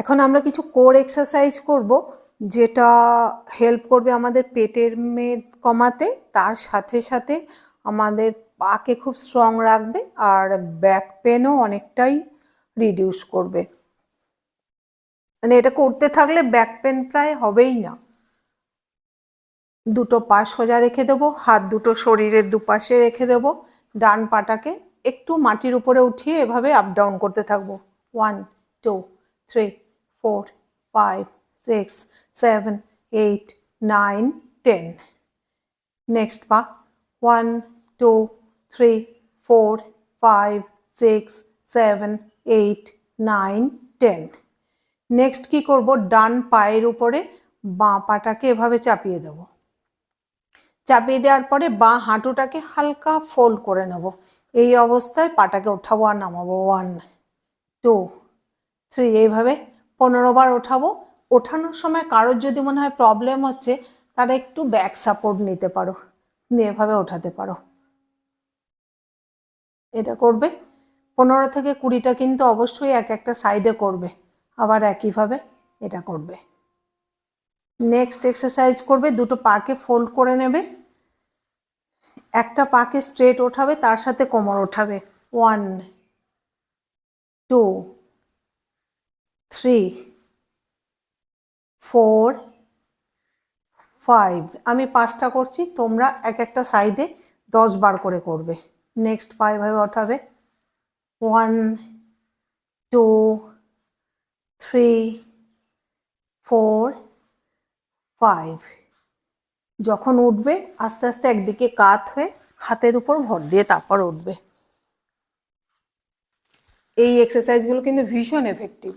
এখন আমরা কিছু কোর এক্সারসাইজ করব, যেটা হেল্প করবে আমাদের পেটের মেদ কমাতে, তার সাথে সাথে আমাদের পাকে খুব স্ট্রং রাখবে আর ব্যাক পেনও অনেকটাই রিডিউস করবে। মানে এটা করতে থাকলে ব্যাক পেন প্রায় হবেই না। দুটো পা সোজা রেখে দেবো, হাত দুটো শরীরের দুপাশে রেখে দেবো, ডান পাটাকে একটু মাটির উপরে উঠিয়ে এভাবে আপ ডাউন করতে থাকবো। 1 2 3 4 5 6 7 8 9 10। নেক্সট পা 1 2 3 4 5 6 7 8 9 10। নেক্সট কি করব, ডান পায়ের উপরে বাঁ পাটাকে এভাবে চাপিয়ে দেবো। চাপিয়ে দেওয়ার পরে বাঁ হাঁটুটাকে হালকা ফোল্ড করে নেব। এই অবস্থায় পাটাকে ওঠাবো আর নামাবো। 1 2 3, এইভাবে 15 বার ওঠাবো। ওঠানোর সময় কারোর যদি মনে হয় প্রবলেম হচ্ছে, তারা একটু ব্যাক সাপোর্ট নিতে পারো, নিয়ে এভাবে ওঠাতে পারো। এটা করবে 15 থেকে 20টা, কিন্তু অবশ্যই এক একটা সাইডে করবে, আবার একইভাবে এটা করবে। নেক্সট এক্সারসাইজ করবে, দুটো পাকে ফোল্ড করে নেবে, একটা পাকে স্ট্রেট ওঠাবে, তার সাথে কোমর ওঠাবে। 1 2 3 4 5। আমি 5টা করছি, তোমরা এক একটা সাইডে 10 বার করে করবে। নেক্সট পা এভাবে ওঠাবে। 1 2 3 4 5। যখন উঠবে আস্তে আস্তে একদিকে কাত হয়ে হাতের উপর ভর দিয়ে তারপর উঠবে। এই এক্সারসাইজগুলো কিন্তু ভীষণ এফেক্টিভ।